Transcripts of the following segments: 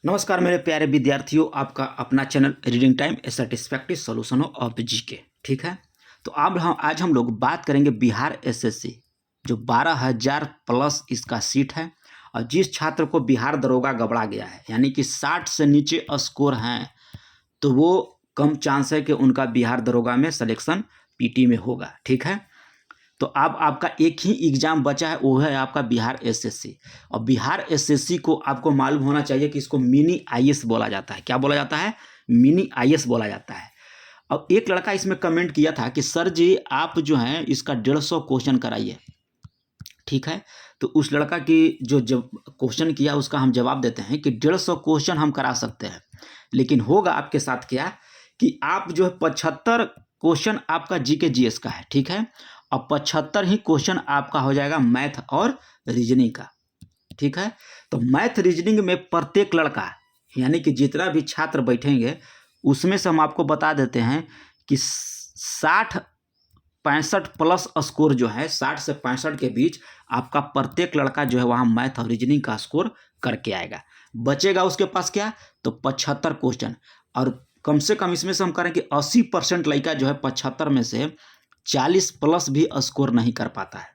नमस्कार मेरे प्यारे विद्यार्थियों, आपका अपना channel reading time A satisfactory solution of GK. ठीक है, तो आज हम लोग बात करेंगे बिहार एसएससी जो 12,000 प्लस इसका सीट है और जिस छात्र को बिहार दरोगा गबड़ा गया है यानी कि 60 से नीचे स्कोर हैं तो वो कम चांस है कि उनका बिहार दरोगा में सिलेक्शन पीटी में होगा। ठीक है, तो अब आपका एक ही एग्जाम बचा है, वो है आपका बिहार एसएससी। और बिहार एसएससी को आपको मालूम होना चाहिए कि इसको मिनी आईएएस बोला जाता है। क्या बोला जाता है? मिनी आईएएस बोला जाता है। अब एक लड़का इसमें कमेंट किया था कि सर जी आप जो हैं इसका 150 क्वेश्चन कराइए। ठीक है, तो उस लड़का की जो जब क्वेश्चन किया उसका हम जवाब देते हैं कि 150 क्वेश्चन हम करा सकते हैं, लेकिन होगा आपके साथ क्या कि आप जो है 75 क्वेश्चन आपका जीके जीएस का है। ठीक है, और 75 ही क्वेश्चन आपका हो जाएगा मैथ और रीजनिंग का। ठीक है, तो मैथ रीजनिंग में प्रत्येक लड़का यानी कि जितना भी छात्र बैठेंगे उसमें से हम आपको बता देते हैं कि 60-65 प्लस स्कोर जो है 60 से 65 के बीच आपका प्रत्येक लड़का जो है वहाँ मैथ और रीजनिंग का स्कोर करके आएगा। बचेगा उसके पास क्या, तो 75 क्वेश्चन। और कम से कम इसमें से हम करें कि 80% लड़का जो है 75 में से 40 प्लस भी स्कोर नहीं कर पाता है।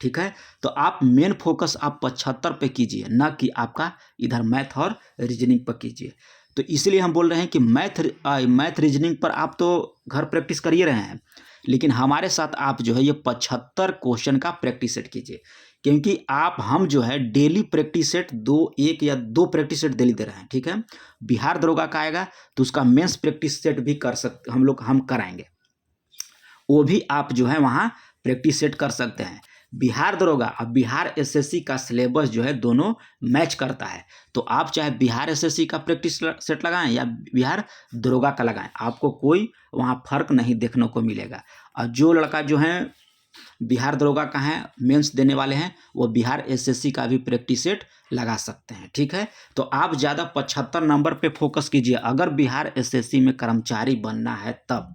ठीक है, तो आप मेन फोकस आप 75 पे कीजिए, ना कि आपका इधर मैथ और रीजनिंग पर कीजिए। तो इसलिए हम बोल रहे हैं कि मैथ रीजनिंग पर आप तो घर प्रैक्टिस कर ही रहे हैं, लेकिन हमारे साथ आप जो है ये 75 क्वेश्चन का प्रैक्टिस सेट कीजिए, क्योंकि हम जो है डेली प्रैक्टिस सेट एक या दो प्रैक्टिस सेट डेली दे रहे हैं। ठीक है, बिहार दरोगा का आएगा तो उसका मेंस प्रैक्टिस सेट भी कर सकते हम कराएंगे, वो भी आप जो है वहाँ प्रैक्टिस सेट कर सकते हैं। बिहार दरोगा और बिहार एसएससी का सिलेबस जो है दोनों मैच करता है, तो आप चाहे बिहार एसएससी का प्रैक्टिस सेट लगाएं या बिहार दरोगा का लगाएं, आपको कोई वहाँ फर्क नहीं देखने को मिलेगा। और जो लड़का जो है बिहार दरोगा का है, मेंस देने वाले हैं, वो बिहार एसएससी का भी प्रैक्टिस सेट लगा सकते हैं। ठीक है, तो आप ज़्यादा 75 नंबर पे फोकस कीजिए अगर बिहार एसएससी में कर्मचारी बनना है तब।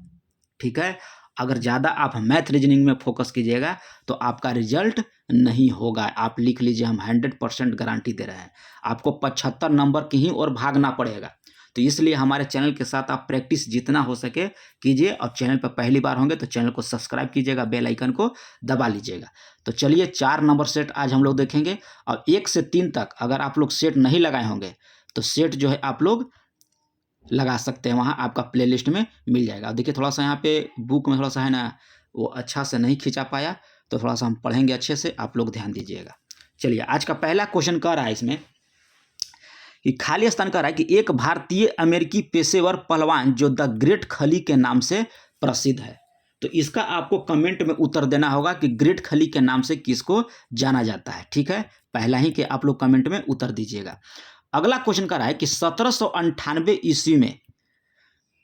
ठीक है, अगर ज़्यादा आप मैथ रीजनिंग में फोकस कीजिएगा तो आपका रिजल्ट नहीं होगा। आप लिख लीजिए, हम 100% गारंटी दे रहे हैं, आपको 75 नंबर की ही ओर भागना पड़ेगा। तो इसलिए हमारे चैनल के साथ आप प्रैक्टिस जितना हो सके कीजिए, और चैनल पर पहली बार होंगे तो चैनल को सब्सक्राइब कीजिएगा, बेल आइकन को दबा लीजिएगा। तो चलिए 4 नंबर सेट आज हम लोग देखेंगे, और 1 से 3 तक अगर आप लोग सेट नहीं लगाए होंगे तो सेट जो है आप लोग लगा सकते हैं, वहाँ आपका प्लेलिस्ट में मिल जाएगा। देखिए थोड़ा सा यहाँ पे बुक में थोड़ा सा है ना वो अच्छा से नहीं खींचा पाया, तो थोड़ा सा हम पढ़ेंगे अच्छे से, आप लोग ध्यान दीजिएगा। चलिए आज का पहला क्वेश्चन कह रहा है इसमें कि खाली स्थान कह रहा है कि एक भारतीय अमेरिकी पेशेवर पहलवान जो द ग्रेट खली के नाम से प्रसिद्ध है। तो इसका आपको कमेंट में उत्तर देना होगा कि ग्रेट खली के नाम से किसको जाना जाता है। ठीक है, पहला ही कि आप लोग कमेंट में उत्तर दीजिएगा। अगला क्वेश्चन कह रहा है कि 1798 ईस्वी में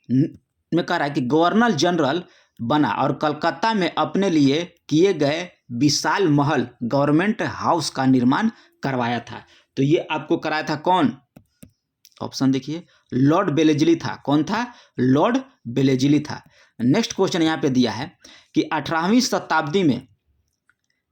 कह रहा है कि गवर्नर जनरल बना और कलकत्ता में अपने लिए किए गए विशाल महल गवर्नमेंट हाउस का निर्माण करवाया था। तो ये आपको कराया था कौन? ऑप्शन देखिए, लॉर्ड बेलेजली था। कौन था? लॉर्ड बेलेजली था। नेक्स्ट क्वेश्चन यहाँ पे दिया है कि 18वीं शताब्दी में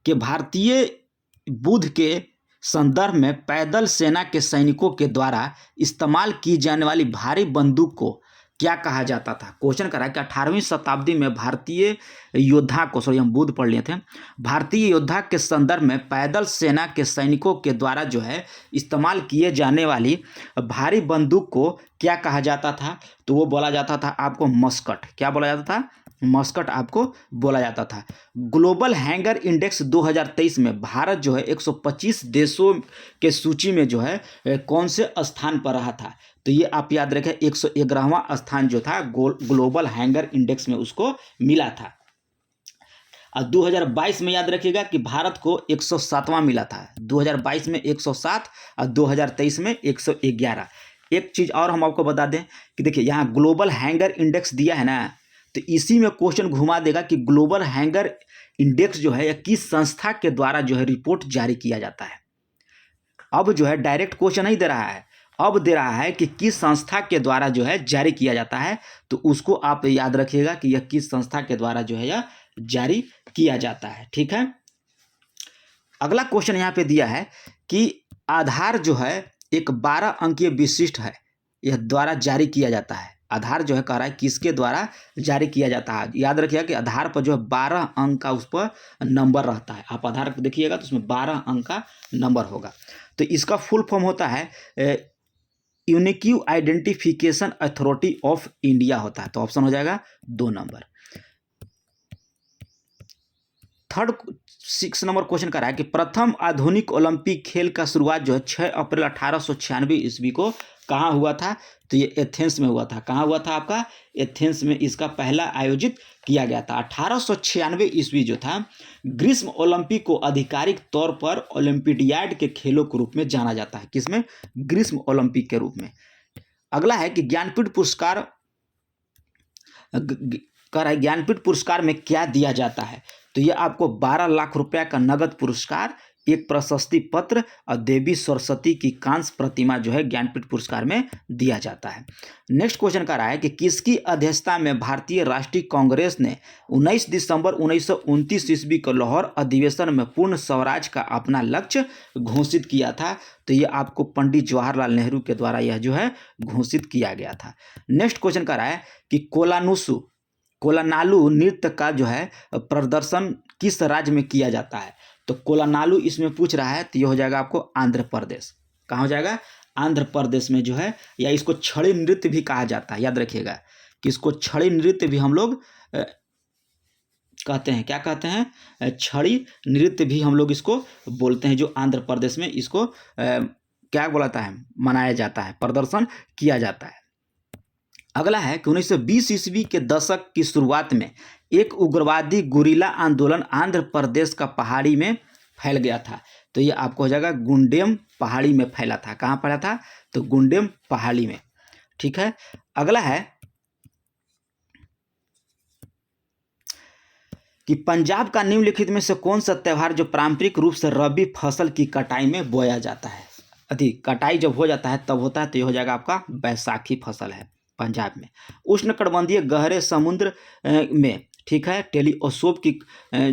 के भारतीय बुद्ध के संदर्भ में पैदल सेना के सैनिकों के द्वारा इस्तेमाल की जाने वाली भारी बंदूक को क्या कहा जाता था? क्वेश्चन करा है कि 18वीं शताब्दी में भारतीय योद्धा को, सॉरी हम बुद्ध पढ़ लिए थे, भारतीय योद्धा के संदर्भ में पैदल सेना के सैनिकों के द्वारा जो है इस्तेमाल किए जाने वाली भारी बंदूक को क्या कहा जाता था? तो वो बोला जाता था आपको मस्कट। क्या बोला जाता था? मस्कट आपको बोला जाता था। ग्लोबल हैंगर इंडेक्स 2023 में भारत जो है 125 देशों के सूची में जो है कौन से स्थान पर रहा था? तो ये आप याद रखें, 111वां स्थान जो था ग्लोबल हैंगर इंडेक्स में उसको मिला था। और 2022 में याद रखिएगा कि भारत को 107वां मिला था। 2022 में 107 और 2023 में 111। एक चीज़ और हम आपको बता दें कि देखिए यहाँ ग्लोबल हैंगर इंडेक्स दिया है ना, तो इसी में क्वेश्चन घुमा देगा कि ग्लोबल हैंगर इंडेक्स जो है या किस संस्था के द्वारा जो है रिपोर्ट जारी किया जाता है। अब जो है डायरेक्ट क्वेश्चन नहीं दे रहा है, अब दे रहा है कि किस संस्था के द्वारा जो है जारी किया जाता है, तो उसको आप याद रखिएगा कि यह किस संस्था के द्वारा जो है यह जारी किया जाता है। ठीक है, अगला क्वेश्चन यहाँ पे दिया है कि आधार जो है एक 12 अंकीय विशिष्ट है, यह द्वारा जारी किया जाता है। आधार जो है कह रहा है किसके द्वारा जारी किया जाता है। याद रखिएगा कि आधार पर जो है 12 अंक का उस पर नंबर रहता है। आप आधार को देखिएगा तो उसमें 12 अंक का नंबर होगा। तो इसका फुल फॉर्म होता है unique identification authority of India होता है। तो ऑप्शन हो जाएगा 2 नंबर। 6 नंबर क्वेश्चन कर रहा है कि प्रथम आधुनिक ओलंपिक खेल का शुरुआत जो है 6 अप्रैल 1896 ईस्वी को कहाँ हुआ था। तो ये एथेंस में हुआ था। कहाँ हुआ था आपका, एथेंस में इसका पहला आयोजित किया गया था। 1896 ईस्वी जो था ग्रीष्म ओलंपिक को आधिकारिक तौर पर ओलंपियाड के खेलों के रूप में जाना जाता है। किसमें, ग्रीष्म ओलंपिक के रूप में। अगला है कि ज्ञानपीठ पुरस्कार कर रहा है ज्ञानपीठ पुरस्कार में क्या दिया जाता है। तो ये आपको 12 लाख रुपया का नगद पुरस्कार, एक प्रशस्ति पत्र और देवी सरस्वती की कांस्य प्रतिमा जो है ज्ञानपीठ पुरस्कार में दिया जाता है। नेक्स्ट क्वेश्चन का रहा है कि किसकी अध्यक्षता में भारतीय राष्ट्रीय कांग्रेस ने 19 दिसंबर 1929 ईस्वी को लाहौर अधिवेशन में पूर्ण स्वराज का अपना लक्ष्य घोषित किया था। तो ये आपको पंडित जवाहरलाल नेहरू के द्वारा यह जो है घोषित किया गया था। नेक्स्ट क्वेश्चन का रहा है कि कोलानालू नृत्य का जो है प्रदर्शन किस राज्य में किया जाता है। तो कोलानालू इसमें पूछ रहा है, तो ये हो जाएगा आपको आंध्र प्रदेश। कहाँ हो जाएगा, आंध्र प्रदेश में जो है, या इसको छड़ी नृत्य भी कहा जाता है। याद रखिएगा कि इसको छड़ी नृत्य भी हम लोग कहते हैं। क्या कहते हैं, छड़ी नृत्य भी हम लोग इसको बोलते हैं, जो आंध्र प्रदेश में इसको क्या बोलाता है, मनाया जाता है, प्रदर्शन किया जाता है। अगला है कि 1920 ईस्वी के दशक की शुरुआत में एक उग्रवादी गुरिल्ला आंदोलन आंध्र प्रदेश का पहाड़ी में फैल गया था। तो ये आपको हो जाएगा गुंडेम पहाड़ी में फैला था। कहाँ फैला था, तो गुंडेम पहाड़ी में। ठीक है। अगला है कि पंजाब का निम्नलिखित में से कौन सा त्यौहार जो पारंपरिक रूप से रबी फसल की कटाई में बोया जाता है। कटाई जब हो जाता है तब होता है, तो ये हो जाएगा आपका बैसाखी फसल है पंजाब में। उष्णकटिबंधीय गहरे समुद्र में, ठीक है, टेलीस्कोप की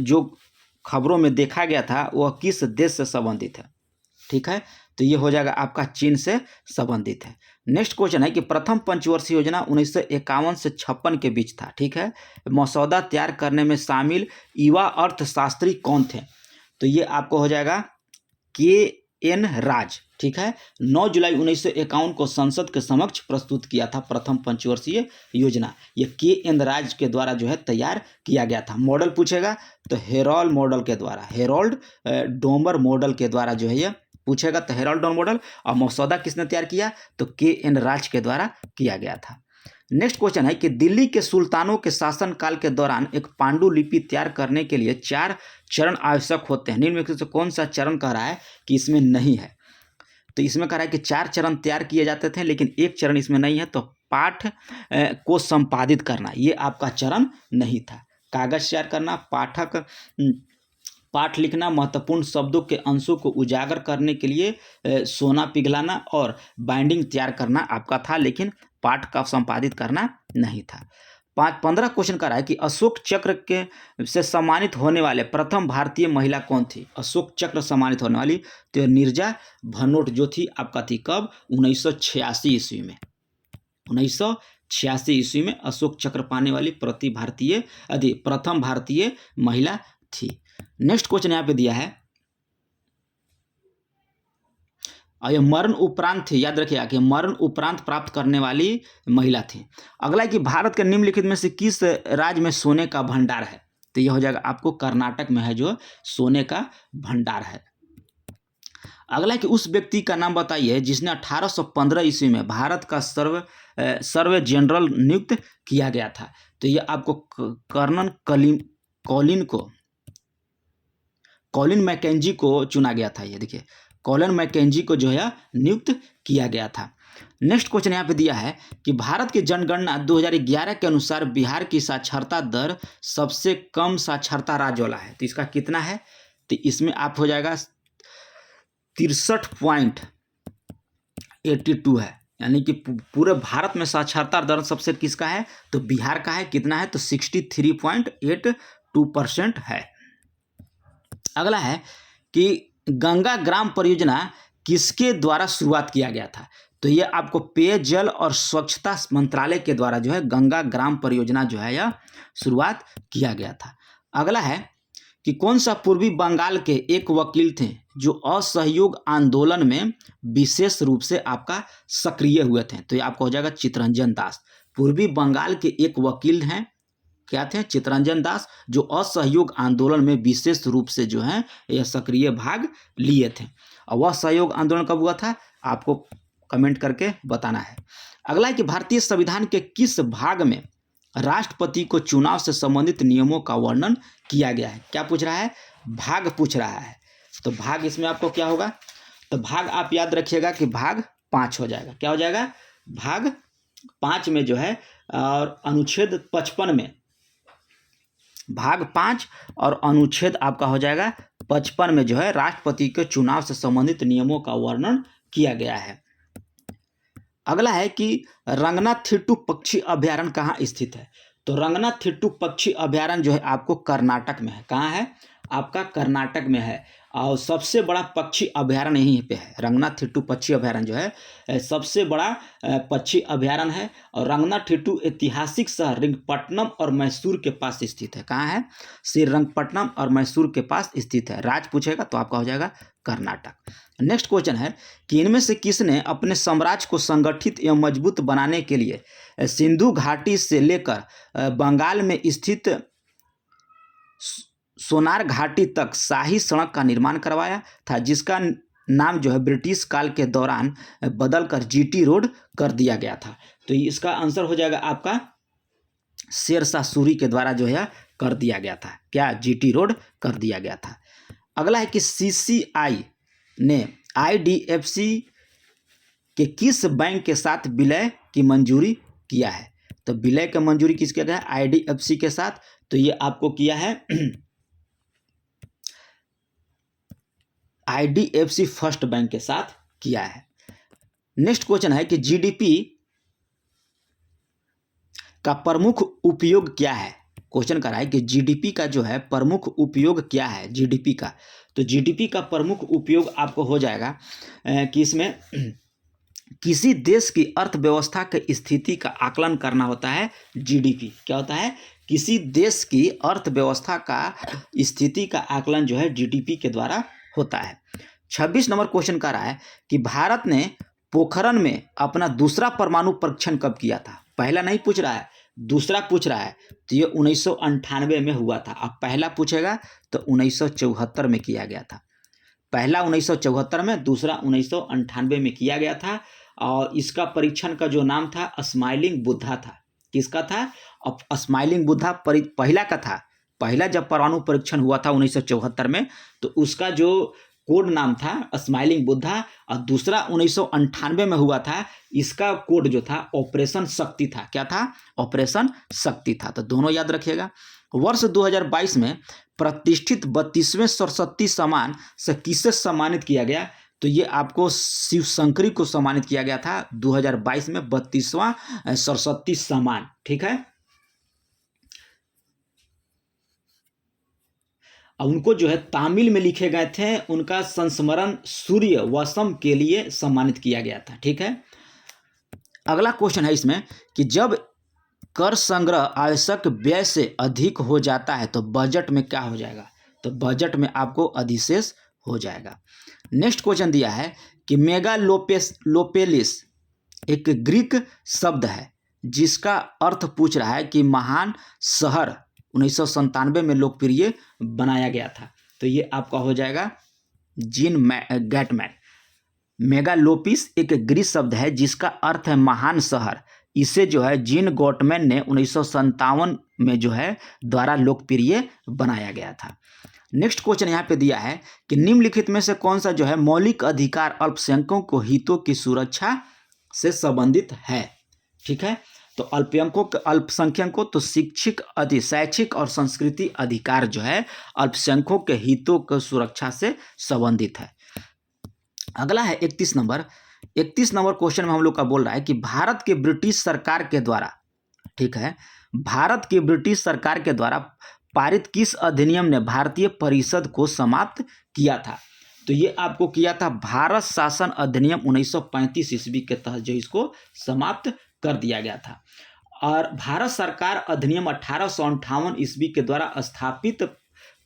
जो खबरों में देखा गया था वह किस देश से संबंधित है। ठीक है, तो ये हो जाएगा आपका चीन से संबंधित है। नेक्स्ट क्वेश्चन है कि प्रथम पंचवर्षीय योजना 1951 से 56 के बीच था। ठीक है, मसौदा तैयार करने में शामिल युवा अर्थशास्त्री कौन थे। तो ये आपको हो जाएगा के.एन. राज। ठीक है, 9 जुलाई 1951 को संसद के समक्ष प्रस्तुत किया था प्रथम पंचवर्षीय योजना। ये के.एन. राज के द्वारा जो है तैयार किया गया था। मॉडल पूछेगा तो हेरोल्ड मॉडल के द्वारा, हेरोल्ड डोमर मॉडल के द्वारा जो है ये पूछेगा, तो हेरोल्ड डोमर मॉडल। और मसौदा किसने तैयार किया, तो के.एन. राज के द्वारा किया गया था। नेक्स्ट क्वेश्चन है कि दिल्ली के सुल्तानों के शासनकाल के दौरान एक पांडुलिपि तैयार करने के लिए 4 चरण आवश्यक होते हैं। निम्नलिखित से कौन सा चरण कह रहा है कि इसमें नहीं है। तो इसमें कह रहा है कि 4 चरण तैयार किए जाते थे, लेकिन एक चरण इसमें नहीं है। तो पाठ को संपादित करना, ये आपका चरण नहीं था। कागज तैयार करना, पाठ लिखना, महत्वपूर्ण शब्दों के अंशों को उजागर करने के लिए सोना पिघलाना और बाइंडिंग तैयार करना आपका था, लेकिन पाठ का संपादित करना नहीं था। 15 क्वेश्चन का रहा है कि अशोक चक्र के से सम्मानित होने वाले प्रथम भारतीय महिला कौन थी। अशोक चक्र सम्मानित होने वाली तो नीरजा भनोट जो थी आपका थी कब, 1986 ईस्वी में। 1986 ईस्वी में अशोक चक्र पाने वाली प्रथम भारतीय महिला थी। नेक्स्ट क्वेश्चन यहाँ पे दिया है, और ये मरण उपरांत थी। याद रखिएगा कि मरण उपरांत प्राप्त करने वाली महिला थी। अगला है कि भारत के निम्नलिखित में से किस राज्य में सोने का भंडार है। तो यह हो जाएगा आपको कर्नाटक में है जो सोने का भंडार है। अगला है कि उस व्यक्ति का नाम बताइए जिसने 1815 ईस्वी में भारत का सर्वे जनरल नियुक्त किया गया था। तो यह आपको कर्नल कॉलिन मैकेंजी को चुना गया था। ये देखिए कॉलिन मैकेंजी को जो है नियुक्त किया गया था। नेक्स्ट क्वेश्चन यहाँ पे दिया है कि भारत की जनगणना 2011 के अनुसार बिहार की साक्षरता दर सबसे कम साक्षरता राज्य वाला है। तो इसका कितना है, तो इसमें आप हो जाएगा 63.82 है। यानी कि पूरे भारत में साक्षरता दर सबसे किसका है, तो बिहार का है। कितना है, तो 63.82% है। अगला है कि गंगा ग्राम परियोजना किसके द्वारा शुरुआत किया गया था? तो ये आपको पेयजल और स्वच्छता मंत्रालय के द्वारा जो है गंगा ग्राम परियोजना जो है यह शुरुआत किया गया था। अगला है कि कौन सा पूर्वी बंगाल के एक वकील थे जो असहयोग आंदोलन में विशेष रूप से आपका सक्रिय हुए थे? तो ये आपका हो जाएगा चित्तरंजन दास। पूर्वी बंगाल के एक वकील हैं, क्या थे? चित्तरंजन दास, जो असहयोग आंदोलन में विशेष रूप से जो है यह सक्रिय भाग लिए थे। और वह सहयोग आंदोलन कब हुआ था आपको कमेंट करके बताना है। अगला है कि भारतीय संविधान के किस भाग में राष्ट्रपति को चुनाव से संबंधित नियमों का वर्णन किया गया है? क्या पूछ रहा है? भाग पूछ रहा है। तो भाग इसमें आपको क्या होगा? तो भाग आप याद रखिएगा कि भाग 5 हो जाएगा। क्या हो जाएगा? भाग 5 में जो है और अनुच्छेद 55 में, भाग 5 और अनुच्छेद आपका हो जाएगा 55 में जो है राष्ट्रपति के चुनाव से संबंधित नियमों का वर्णन किया गया है। अगला है कि रंगनाथिट्टू पक्षी अभयारण्य कहाँ स्थित है? तो रंगनाथिट्टू पक्षी अभयारण्य जो है आपको कर्नाटक में है। कहाँ है? आपका कर्नाटक में है। और सबसे बड़ा पक्षी अभयारण्य यहीं पे है। रंगनाथिट्टू पक्षी अभयारण्य जो है सबसे बड़ा पक्षी अभयारण्य है। और रंगनाथिट्टू ऐतिहासिक शहर रिंगपट्टनम और मैसूर के पास स्थित है। कहाँ है? श्रीरंगपट्टनम और मैसूर के पास स्थित है। राज्य पूछेगा तो आपका हो जाएगा कर्नाटक। नेक्स्ट क्वेश्चन है कि इनमें से किसने अपने साम्राज्य को संगठित एवं मजबूत बनाने के लिए सिंधु घाटी से लेकर बंगाल में स्थित सोनार घाटी तक शाही सड़क का निर्माण करवाया था, जिसका नाम जो है ब्रिटिश काल के दौरान बदलकर जीटी रोड कर दिया गया था? तो इसका आंसर हो जाएगा आपका शेरशाह सूरी के द्वारा जो है कर दिया गया था। क्या? जीटी रोड कर दिया गया था। अगला है कि सीसीआई ने आईडीएफसी के किस बैंक के साथ विलय की मंजूरी किया है? तो विलय की मंजूरी किसके किया है? आईडीएफसी के साथ। तो ये आपको किया है आईडीएफसी फर्स्ट बैंक के साथ किया है। नेक्स्ट क्वेश्चन है कि जीडीपी का प्रमुख उपयोग क्या है? क्वेश्चन कर रहा है कि जीडीपी का जो है प्रमुख उपयोग क्या है जीडीपी का? तो जीडीपी का प्रमुख उपयोग आपको हो जाएगा कि इसमें किसी देश की अर्थव्यवस्था की स्थिति का आकलन करना होता है जीडीपी। क्या होता है? किसी देश की अर्थव्यवस्था का स्थिति का आकलन जो है जीडीपी के द्वारा होता है। 26 नंबर क्वेश्चन कर रहा है कि भारत ने पोखरण में अपना दूसरा परमाणु परीक्षण कब किया था? पहला नहीं पूछ रहा है, दूसरा पूछ रहा है। तो ये 1998 में हुआ था। अब पहला पूछेगा तो 1974 में किया गया था। पहला 1974 में, दूसरा 1998 में किया गया था। और इसका परीक्षण का जो नाम था स्माइलिंग बुद्धा था। किसका था? अब स्माइलिंग बुद्धा पहला का था। पहला जब परमाणु परीक्षण हुआ था 1974 में, तो उसका जो कोड नाम था स्माइलिंग बुद्धा। और दूसरा 1998 में हुआ था, इसका कोड जो था ऑपरेशन शक्ति था। क्या था? ऑपरेशन शक्ति था। तो दोनों याद रखिएगा। वर्ष 2022 में प्रतिष्ठित 32वें सरस्वती सम्मान से किसे सम्मानित किया गया? तो ये आपको शिव शंकरी को सम्मानित किया गया था 2022 में 32वां सरस्वती सम्मान। ठीक है। उनको जो है तामिल में लिखे गए थे, उनका संस्मरण सूर्य वसम के लिए सम्मानित किया गया था। ठीक है। अगला क्वेश्चन है इसमें कि जब कर संग्रह आवश्यक व्यय से अधिक हो जाता है तो बजट में क्या हो जाएगा? तो बजट में आपको अधिशेष हो जाएगा। नेक्स्ट क्वेश्चन दिया है कि मेगालोपोलिस एक ग्रीक शब्द है जिसका अर्थ पूछ रहा है कि महान शहर 1997 में लोकप्रिय बनाया गया था। तो ये आपका हो जाएगा जीन गैटमैन। मेगालोपिस एक ग्रीक शब्द है जिसका अर्थ है महान शहर। इसे जो है जीन गॉटमैन ने 1957 में जो है द्वारा लोकप्रिय बनाया गया था। नेक्स्ट क्वेश्चन यहाँ पे दिया है कि निम्नलिखित में से कौन सा जो है मौलिक अधिकार अल्पसंख्यकों को हितों की सुरक्षा से संबंधित है? ठीक है। तो अल्पसंख्यकों तो शैक्षिक और संस्कृति अधिकार जो है अल्पसंख्यकों के हितों की सुरक्षा से संबंधित है। अगला है 31 नंबर क्वेश्चन में हम लोग का बोल रहा है कि भारत के ब्रिटिश सरकार के द्वारा, ठीक है, भारत के ब्रिटिश सरकार के द्वारा पारित किस अधिनियम ने भारतीय परिषद को समाप्त किया था? तो ये आपको किया था भारत शासन अधिनियम 1935 ईस्वी के तहत जो इसको समाप्त कर दिया गया था। और भारत सरकार अधिनियम 1858 ईस्वी के द्वारा स्थापित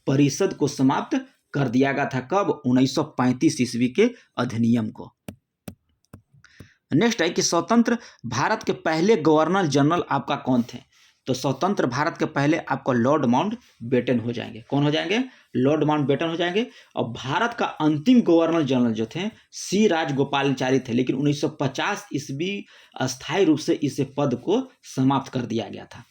परिषद को समाप्त कर दिया गया था। कब? 1935 ईस्वी के अधिनियम को। नेक्स्ट है कि स्वतंत्र भारत के पहले गवर्नर जनरल आपका कौन थे? तो स्वतंत्र भारत के पहले आपको लॉर्ड माउंटबेटन हो जाएंगे। कौन हो जाएंगे? लॉर्ड माउंटबेटन हो जाएंगे। और भारत का अंतिम गवर्नर जनरल जो थे सी राजगोपालाचारी थे, लेकिन 1950 ईस्वी अस्थायी रूप से इस पद को समाप्त कर दिया गया था।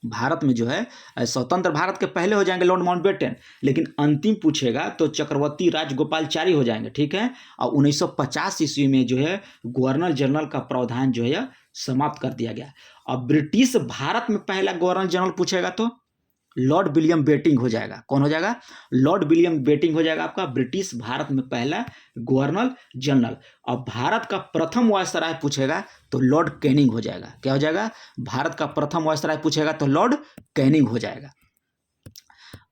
भारत में जो है स्वतंत्र भारत के पहले हो जाएंगे लॉर्ड माउंटबेटन, लेकिन अंतिम पूछेगा तो चक्रवर्ती राजगोपालाचारी हो जाएंगे। ठीक है। और 1950 ईस्वी में जो है गवर्नर जनरल का प्रावधान जो है समाप्त कर दिया गया। और ब्रिटिश भारत में पहला गवर्नर जनरल पूछेगा तो लॉर्ड विलियम बेटिंग हो जाएगा। कौन हो जाएगा? लॉर्ड विलियम बेटिंग हो जाएगा आपका ब्रिटिश भारत में पहला गवर्नर जनरल। और भारत का प्रथम वायसराय पूछेगा तो लॉर्ड कैनिंग हो जाएगा। क्या हो जाएगा? भारत का प्रथम वायसराय पूछेगा तो लॉर्ड कैनिंग हो जाएगा।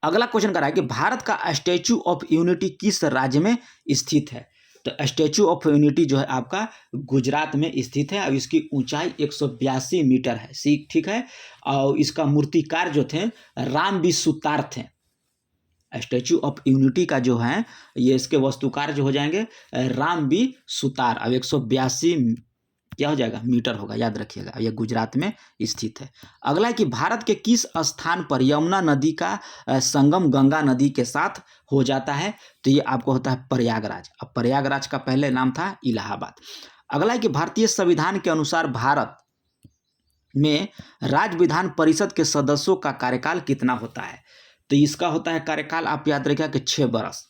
अगला क्वेश्चन कर रहा है कि भारत का स्टैच्यू ऑफ यूनिटी किस राज्य में स्थित है? तो स्टैच्यू ऑफ यूनिटी जो है आपका गुजरात में स्थित है और इसकी ऊंचाई 182 मीटर है। ठीक है। और इसका मूर्तिकार जो थे राम बी सुतार थे। स्टैच्यू ऑफ यूनिटी का जो है ये इसके वस्तुकार जो हो जाएंगे राम बी सुतार। अब 182 क्या हो जाएगा? मीटर होगा, याद रखिएगा। यह गुजरात में स्थित है। अगला है कि भारत के किस स्थान पर यमुना नदी का संगम गंगा नदी के साथ हो जाता है? तो ये आपको होता है प्रयागराज। अब प्रयागराज का पहले नाम था इलाहाबाद। अगला है कि भारतीय संविधान के अनुसार भारत में राज्य विधान परिषद के सदस्यों का कार्यकाल कितना होता है? तो इसका होता है कार्यकाल, आप याद रखिएगा कि 6 वर्ष।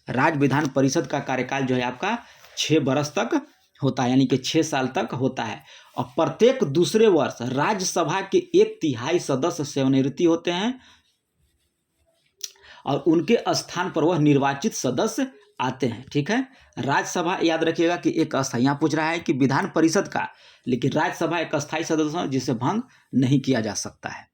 राज्य विधान परिषद का कार्यकाल जो है आपका 6 वर्ष तक होता है, यानी कि 6 साल तक होता है। और प्रत्येक दूसरे वर्ष राज्यसभा के 1/3 सदस्य सेवानिवृत्ति होते हैं और उनके स्थान पर वह निर्वाचित सदस्य आते हैं। ठीक है। राज्यसभा याद रखिएगा कि एक अस्थायी, यहाँ पूछ रहा है कि विधान परिषद का, लेकिन राज्यसभा एक अस्थायी सदस्य है जिसे भंग नहीं किया जा सकता है।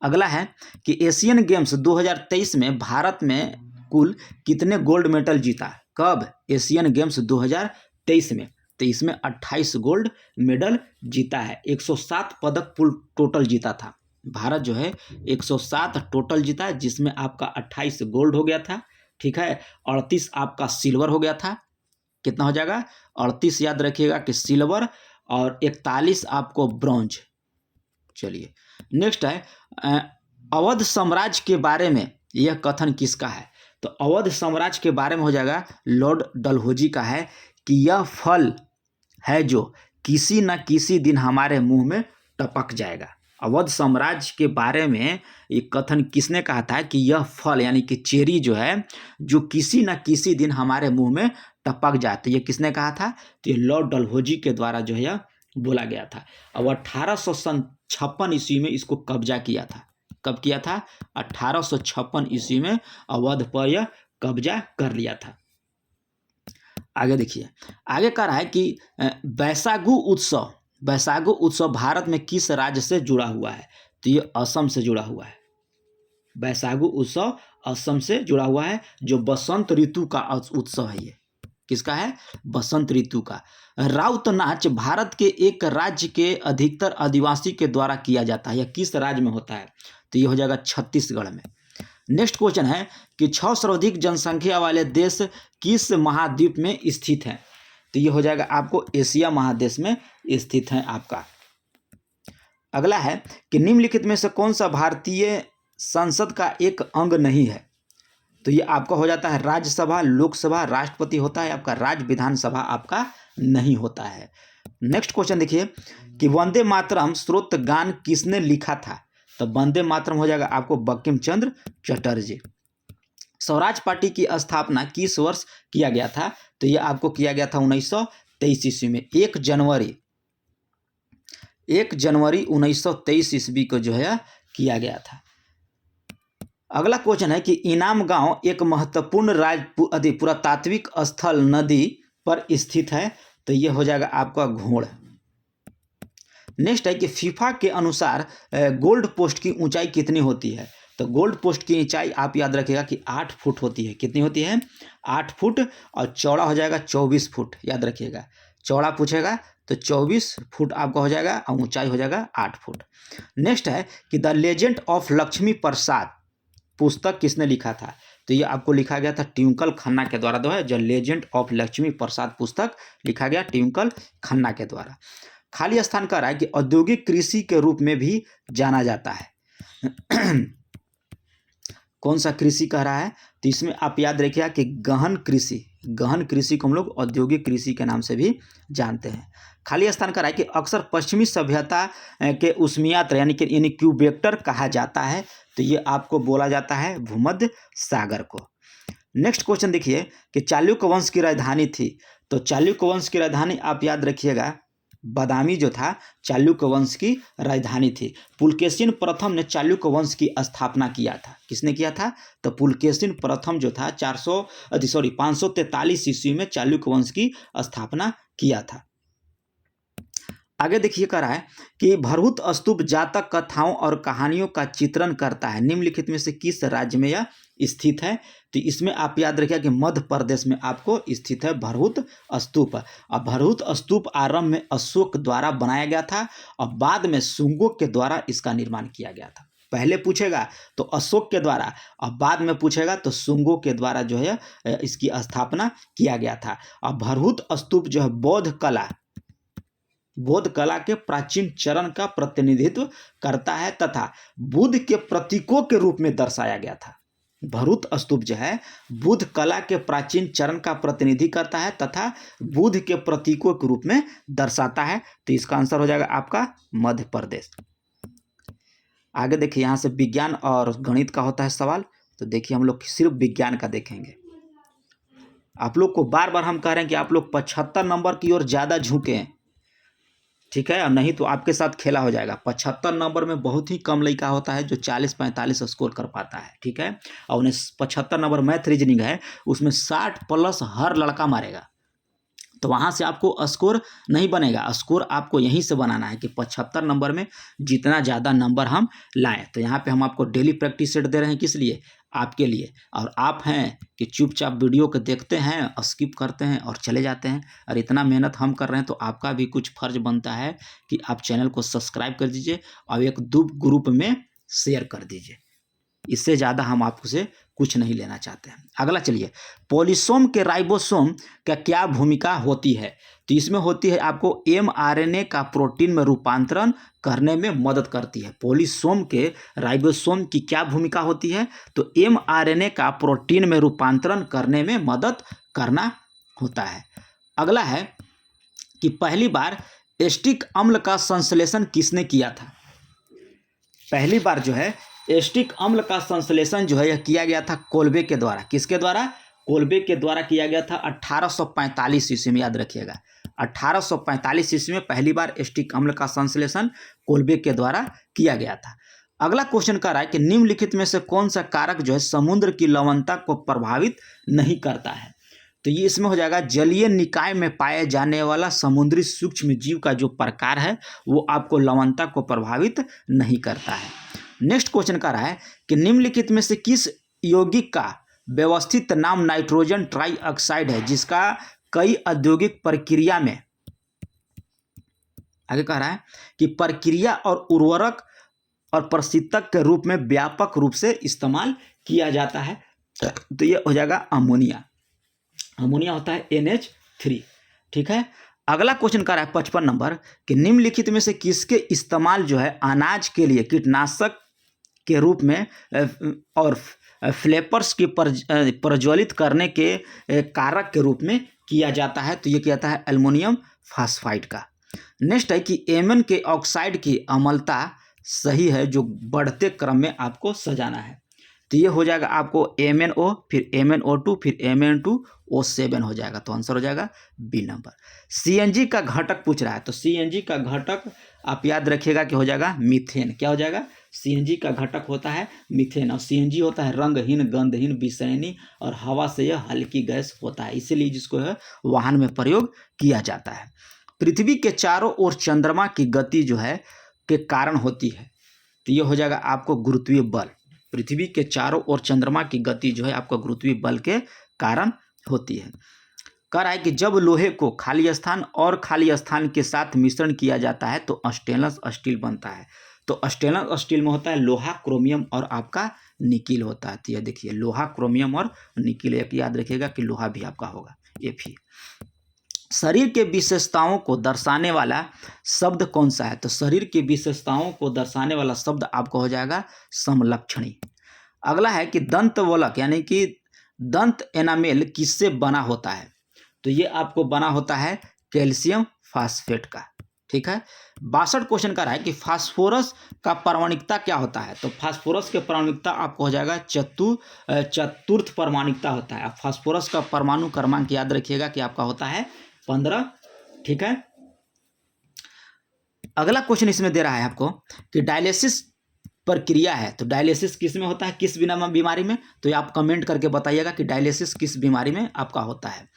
अगला है कि एशियन गेम्स 2023 में भारत में कुल कितने गोल्ड मेडल जीता? कब? एशियन गेम्स 2023 में। तो इसमें 28 गोल्ड मेडल जीता है। 107 पदक टोटल जीता था। भारत जो है 107 टोटल जीता है, जिसमें आपका 28 गोल्ड हो गया था। ठीक है। 38 आपका सिल्वर हो गया था। कितना हो जाएगा? 38 याद रखिएगा कि सिल्वर, और 41 आपको ब्रॉन्ज। चलिए नेक्स्ट है अवध साम्राज्य के बारे में यह कथन किसका है? तो अवध साम्राज्य के बारे में हो जाएगा लॉर्ड डलहौजी का है कि यह फल है जो किसी न किसी दिन हमारे मुंह में टपक जाएगा। अवध साम्राज्य के बारे में ये कथन किसने कहा था कि यह फल यानी कि चेरी जो है जो किसी न किसी दिन हमारे मुंह में टपक जाए? तो ये किसने कहा था? तो ये लॉर्ड डलहौजी के द्वारा जो है बोला गया था। अब 1856 ईस्वी में इसको कब्जा किया था। कब किया था? 1856 ईस्वी में अवध पर यह कब्जा कर लिया था। आगे देखिए, आगे कह रहा है कि बैसागु उत्सव भारत में किस राज्य से जुड़ा हुआ है? तो ये असम से जुड़ा हुआ है। बैसागु उत्सव असम से जुड़ा हुआ है, जो बसंत ऋतु का उत्सव है। ये किसका है? बसंत ऋतु का। राउत नाच भारत के एक राज्य के अधिकतर आदिवासी के द्वारा किया जाता है। यह किस राज्य में होता है? तो ये हो जाएगा छत्तीसगढ़ में। नेक्स्ट क्वेश्चन है कि 6 सर्वाधिक जनसंख्या वाले देश किस महाद्वीप में स्थित हैं? तो ये हो जाएगा आपको एशिया महादेश में स्थित है आपका। अगला है कि निम्नलिखित में से कौन सा भारतीय संसद का एक अंग नहीं है? तो ये आपका हो जाता है राज्यसभा, लोकसभा, राष्ट्रपति होता है आपका, राज्य विधानसभा आपका नहीं होता है। नेक्स्ट क्वेश्चन देखिए कि वंदे मातरम स्रोत गान किसने लिखा था? तो वंदे मातरम हो जाएगा आपको बंकिम चंद्र चटर्जी। स्वराज पार्टी की स्थापना किस वर्ष किया गया था? तो ये आपको किया गया था 1923 ईस्वी में। 1 जनवरी 1923 ईस्वी को जो है किया गया था। अगला क्वेश्चन है कि इनाम गांव एक महत्वपूर्ण पुरातात्विक स्थल नदी पर स्थित है। तो ये हो जाएगा आपका घोड़। नेक्स्ट है कि फीफा के अनुसार गोल्ड पोस्ट की ऊंचाई कितनी होती है? तो गोल्ड पोस्ट की ऊंचाई आप याद रखिएगा कि 8 फुट होती है। कितनी होती है? 8 फुट। और चौड़ा हो जाएगा 24 फुट, याद रखिएगा। चौड़ा पूछेगा तो 24 फुट आपका हो जाएगा और ऊंचाई हो जाएगा 8 फुट। नेक्स्ट है कि द लेजेंड ऑफ लक्ष्मी प्रसाद पुस्तक किसने लिखा था? तो ये आपको लिखा गया था ट्विंकल खन्ना के द्वारा। द लेजेंड ऑफ लक्ष्मी प्रसाद पुस्तक लिखा गया ट्विंकल खन्ना के द्वारा। खाली स्थान कह रहा है कि औद्योगिक कृषि के रूप में भी जाना जाता है। कौन सा कृषि कह रहा है? तो इसमें आप याद रखिएगा कि गहन कृषि को हम लोग औद्योगिक कृषि के नाम से भी जानते हैं। खाली स्थान कह रहा है कि अक्सर पश्चिमी सभ्यता के उष्मियात्र यानी कि इनक्यूबेटर कहा जाता है। तो ये आपको बोला जाता है भूमध्य सागर को। नेक्स्ट क्वेश्चन देखिए कि चालुक्य वंश की राजधानी थी। तो चालुक्य वंश की राजधानी आप याद रखिएगा बादामी जो था चालुक्य वंश की राजधानी थी। पुलकेशिन प्रथम ने चालुक्य वंश की स्थापना किया था। किसने किया था? तो पुलकेशिन प्रथम जो था 543 ईस्वी में चालुक्य वंश की स्थापना किया था। आगे देखिए कह रहा है कि भरहुत स्तूप जातक कथाओं और कहानियों का चित्रण करता है। निम्नलिखित में से किस राज्य में यह स्थित है? तो इसमें आप याद रखिए कि मध्य प्रदेश में आपको स्थित है भरहुत स्तूप। और भरहुत स्तूप आरंभ में अशोक द्वारा बनाया गया था और बाद में शुंगों के द्वारा इसका निर्माण किया गया था। पहले पूछेगा तो अशोक के द्वारा और बाद में पूछेगा तो शुंगों के द्वारा जो है इसकी स्थापना किया गया था। और भरहुत स्तूप जो है बौद्ध कला के प्राचीन चरण का प्रतिनिधित्व करता है तथा बुद्ध के प्रतीकों के रूप में दर्शाया गया था। भरहुत स्तूप जो है बुद्ध कला के प्राचीन चरण का प्रतिनिधि करता है तथा बुद्ध के प्रतीकों के रूप में दर्शाता है। तो इसका आंसर हो जाएगा आपका मध्य प्रदेश। आगे देखिए यहाँ से विज्ञान और गणित का होता है सवाल। तो देखिए हम लोग सिर्फ विज्ञान का देखेंगे। आप लोग को बार बार हम कह रहे हैं कि आप लोग 75 नंबर की ओर ज़्यादा झुकें, ठीक है, और नहीं तो आपके साथ खेला हो जाएगा। 75 नंबर में बहुत ही कम लड़का होता है जो 40-45 स्कोर कर पाता है, ठीक है। और उन्हें 75 नंबर मैथ रीजनिंग है, उसमें 60 प्लस हर लड़का मारेगा। तो वहाँ से आपको स्कोर नहीं बनेगा, स्कोर आपको यहीं से बनाना है कि 75 नंबर में जितना ज़्यादा नंबर हम लाएं। तो यहाँ पे हम आपको डेली प्रैक्टिस सेट दे रहे हैं, किस लिए? आपके लिए। और आप हैं कि चुपचाप वीडियो को देखते हैं, स्किप करते हैं और चले जाते हैं। और इतना मेहनत हम कर रहे हैं तो आपका भी कुछ फर्ज बनता है कि आप चैनल को सब्सक्राइब कर दीजिए और एक दो ग्रुप में शेयर कर दीजिए। इससे ज़्यादा हम आपसे कुछ नहीं लेना चाहते हैं। अगला चलिए, पॉलीसोम के राइबोसोम का क्या भूमिका होती है? तो इसमें होती है आपको mRNA का प्रोटीन में रूपांतरण करने में मदद करती है। पॉलीसोम के राइबोसोम की क्या भूमिका होती है? तो mRNA का प्रोटीन में रूपांतरण करने में मदद करना होता है। अगला है कि पहली बार एस्टिक अम्ल का संश्लेषण किसने किया था? पहली बार जो है एस्टिक अम्ल का संश्लेषण जो है यह किया गया था कोल्बे के द्वारा। किसके द्वारा? कोल्बे के द्वारा किया गया था 1845 ईस्वी में, याद रखिएगा। 1845 ईस्वी में पहली बार एस्टिक अम्ल का संश्लेषण कोल्बे के द्वारा किया गया था। अगला क्वेश्चन कह रहा है कि निम्नलिखित में से कौन सा कारक जो है समुद्र की लवणता को प्रभावित नहीं करता है? तो ये इसमें हो जाएगा जलीय निकाय में पाए जाने वाला समुद्री सूक्ष्म जीव का जो प्रकार है वो आपको लवणता को प्रभावित नहीं करता है। नेक्स्ट क्वेश्चन कह रहा है कि निम्नलिखित में से किस यौगिक का व्यवस्थित नाम नाइट्रोजन ट्राइऑक्साइड है जिसका कई औद्योगिक प्रक्रिया में, आगे कह रहा है कि प्रक्रिया और उर्वरक और प्रशीतक के रूप में व्यापक रूप से इस्तेमाल किया जाता है? तो ये हो जाएगा अमोनिया। अमोनिया होता है NH3, ठीक है। अगला क्वेश्चन कर रहा है 55 नंबर कि निम्नलिखित में से किसके इस्तेमाल जो है अनाज के लिए कीटनाशक के रूप में और फ्लेपर्स की प्रज्वलित करने के कारक के रूप में किया जाता है? तो ये किया जाता है एल्युमिनियम फास्फाइड का। नेक्स्ट है कि एमन के ऑक्साइड की अम्लता सही है जो बढ़ते क्रम में आपको सजाना है। तो ये हो जाएगा आपको MnO, फिर MnO2, फिर Mn2O7 हो जाएगा। तो आंसर हो जाएगा बी नंबर। CNG का घटक पूछ रहा है, तो CNG का घटक आप याद रखिएगा कि हो जाएगा मीथेन। क्या हो जाएगा? CNG का घटक होता है मीथेन। और CNG होता है रंगहीन, गंधहीन, विषैनी और हवा से यह हल्की गैस होता है, इसीलिए जिसको है वाहन में प्रयोग किया जाता है। पृथ्वी के चारों ओर चंद्रमा की गति जो है के कारण होती है। तो ये हो जाएगा आपको गुरुत्वीय बल। पृथ्वी के चारों ओर चंद्रमा की गति जो है आपका गुरुत्वीय बल के कारण होती है। कह रहा है कि जब लोहे को खाली स्थान और खाली स्थान के साथ मिश्रण किया जाता है तो स्टेनलेस स्टील बनता है। तो स्टेनलेस स्टील में होता है लोहा, क्रोमियम और आपका निकिल होता है। तो यह देखिए लोहा, क्रोमियम और निकिल, एक याद रखिएगा कि लोहा भी आपका होगा Fe। शरीर के विशेषताओं को दर्शाने वाला शब्द कौन सा है? तो शरीर की विशेषताओं को दर्शाने वाला शब्द आपको हो जाएगा समलक्षणी। अगला है कि दंतवलक यानी कि दंत एनामेल किससे बना होता है? तो ये आपको बना होता है कैल्शियम फास्फेट का। ठीक है। 62 क्वेश्चन का रहा है कि फास्फोरस का परमाणिकता क्या होता है? तो फास्फोरस के परमाणिकता आपको हो जाएगा चतुर्थ परमाणिकता होता है। फास्फोरस का परमाणु क्रमांक याद रखिएगा कि आपका होता है 15। ठीक है। अगला क्वेश्चन इसमें दे रहा है आपको कि डायलिसिस प्रक्रिया है, तो डायलिसिस किस में होता है, किस बीमारी में? तो ये आप कमेंट करके बताइएगा कि डायलिसिस किस बीमारी में आपका होता है।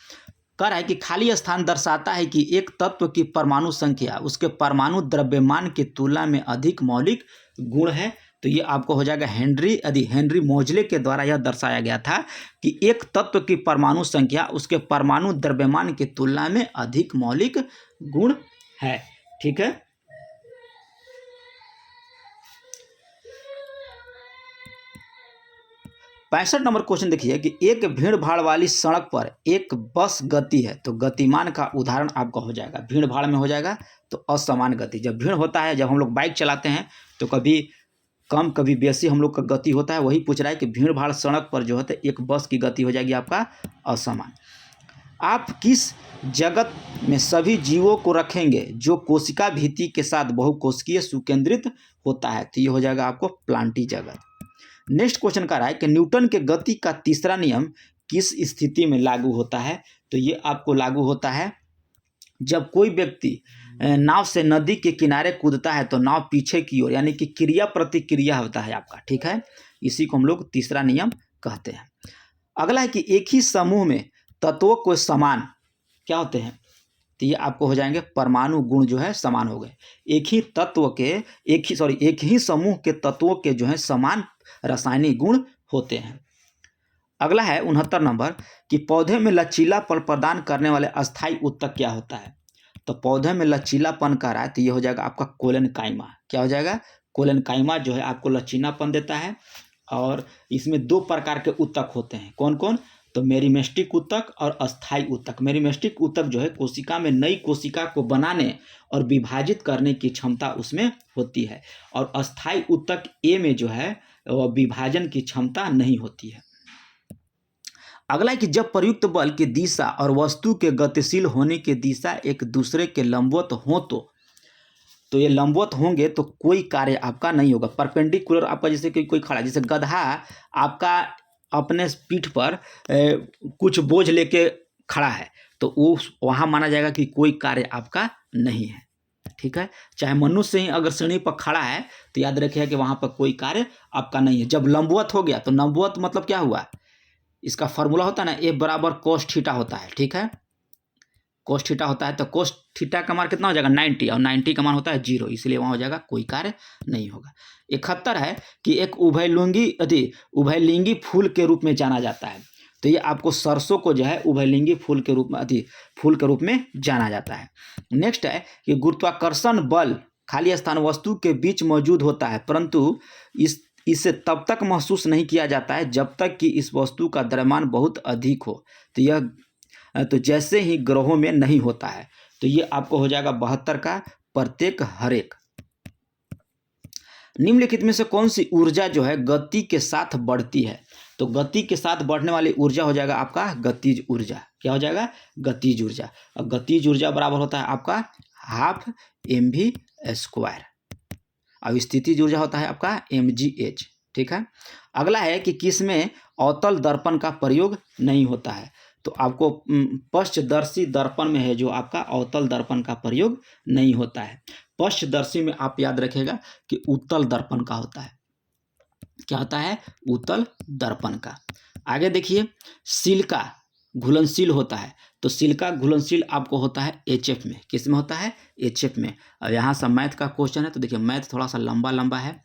कह रहा है कि खाली स्थान दर्शाता है कि एक तत्व की परमाणु संख्या उसके परमाणु द्रव्यमान की तुलना में अधिक मौलिक गुण है। तो ये आपको हो जाएगा हेनरी मोजले के द्वारा यह दर्शाया गया था कि एक तत्व की परमाणु संख्या उसके परमाणु द्रव्यमान की तुलना में अधिक मौलिक गुण है। ठीक है। पैंसठ नंबर क्वेश्चन देखिए कि एक भीड़ भाड़ वाली सड़क पर एक बस गति है, तो गतिमान का उदाहरण आपका हो जाएगा, भीड़ भाड़ में हो जाएगा तो असमान गति। जब भीड़ होता है, जब हम लोग बाइक चलाते हैं तो कभी कम कभी बेसी हम लोग का गति होता है, वही पूछ रहा है कि भीड़ भाड़ सड़क पर जो है तो एक बस की गति हो जाएगी आपका असमान। आप किस जगत में सभी जीवों को रखेंगे जो कोशिका भित्ति के साथ बहुकोशिकीय सुकेंद्रित होता है? तो ये हो जाएगा आपको प्लांटी जगत। नेक्स्ट क्वेश्चन का रहा है कि न्यूटन के गति का तीसरा नियम किस स्थिति में लागू होता है? तो ये आपको लागू होता है जब कोई व्यक्ति नाव से नदी के किनारे कूदता है तो नाव पीछे की ओर, यानी कि क्रिया प्रतिक्रिया होता है आपका। ठीक है। इसी को हम लोग तीसरा नियम कहते हैं। अगला है कि एक ही समूह में तत्वों को समान क्या होते हैं? तो ये आपको हो जाएंगे परमाणु गुण जो है समान हो गए। एक ही समूह के तत्वों के जो है समान रासायनिक गुण होते हैं। अगला है 69 नंबर कि पौधे में लचीलापन प्रदान करने वाले अस्थायी ऊतक क्या होता है? तो पौधे में लचीलापन का रहा है तो ये हो जाएगा आपका कोलेनकाइमा। क्या हो जाएगा? कोलेनकाइमा जो है आपको लचीलापन देता है। और इसमें दो प्रकार के ऊतक होते हैं। कौन कौन? तो मेरिस्टेमिक ऊतक और अस्थायी ऊतक। मेरिस्टेमिक ऊतक जो है कोशिका में नई कोशिका को बनाने और विभाजित करने की क्षमता उसमें होती है, और अस्थायी ऊतक ए में जो है वह विभाजन की क्षमता नहीं होती है। अगला है कि जब प्रयुक्त बल की दिशा और वस्तु के गतिशील होने की दिशा एक दूसरे के लंबवत हो तो ये लंबवत होंगे तो कोई कार्य आपका नहीं होगा। परपेंडिकुलर आपका जैसे कोई खड़ा, जैसे गधा आपका अपने पीठ पर कुछ बोझ लेके खड़ा है तो वो वहाँ माना जाएगा कि कोई कार्य आपका नहीं है। ठीक है। चाहे मनुष्य ही अगर सीढ़ी पर खड़ा है तो याद रखिएगा कि वहाँ पर कोई कार्य आपका नहीं है। जब लंबवत हो गया तो लंबवत मतलब क्या हुआ? इसका फॉर्मूला होता है ना, ए बराबर कोस थीटा होता है। ठीक है। कोस थीटा होता है तो कोस थीटा का मान कितना हो जाएगा? 90, और 90 का मान होता है 0, इसलिए वहाँ हो जाएगा कोई कार्य नहीं होगा। 71 है कि एक उभयलिंगी फूल के रूप में जाना जाता है। तो ये आपको सरसों को जो है उभयलिंगी फूल के रूप में जाना जाता है। नेक्स्ट है कि गुरुत्वाकर्षण बल खाली स्थान वस्तु के बीच मौजूद होता है, परंतु इसे तब तक महसूस नहीं किया जाता है जब तक कि इस वस्तु का द्रव्यमान बहुत अधिक हो। तो जैसे ही ग्रहों में नहीं होता है। तो ये आपको हो जाएगा 72 का प्रत्येक हर एक। निम्नलिखित में से कौन सी ऊर्जा जो है गति के साथ बढ़ती है? तो गति के साथ बढ़ने वाली ऊर्जा हो जाएगा आपका गतिज ऊर्जा। क्या हो जाएगा? गतिज ऊर्जा। और गतिज ऊर्जा बराबर होता है आपका ½ mv², और स्थितिज ऊर्जा होता है आपका mgh। ठीक है। अगला है कि किसमें अवतल दर्पण का प्रयोग नहीं होता है? तो आपको पश्चदर्शी दर्पण में है जो आपका अवतल दर्पण का प्रयोग नहीं होता है। पश्चदर्शी में आप याद रखिएगा कि उत्तल दर्पण का होता है। क्या होता है? उत्तल दर्पण का। आगे देखिए, सिलिका घुलनशील होता है। तो सिलिका घुलनशील आपको होता है HF में। किस में होता है? HF में। अब यहाँ से मैथ का क्वेश्चन है तो देखिए मैथ थोड़ा सा लंबा है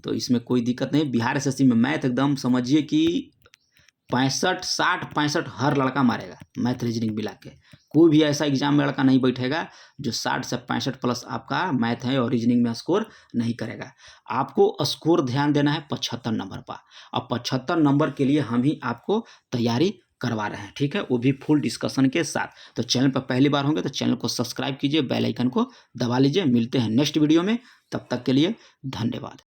तो इसमें कोई दिक्कत नहीं। बिहार एसएससी में मैथ एकदम समझिए कि 65, 60, 65 हर लड़का मारेगा, मैथ रीजनिंग मिला के। कोई भी ऐसा एग्जाम में लड़का नहीं बैठेगा जो 60 से 65 प्लस आपका मैथ है और रीजनिंग में स्कोर नहीं करेगा। आपको स्कोर ध्यान देना है 75 नंबर पर, और 75 नंबर के लिए हम ही आपको तैयारी करवा रहे हैं, ठीक है, वो भी फुल डिस्कशन के साथ। तो चैनल पर पहली बार होंगे तो चैनल को सब्सक्राइब कीजिए, बेल आइकन को दबा लीजिए। मिलते हैं नेक्स्ट वीडियो में, तब तक के लिए धन्यवाद।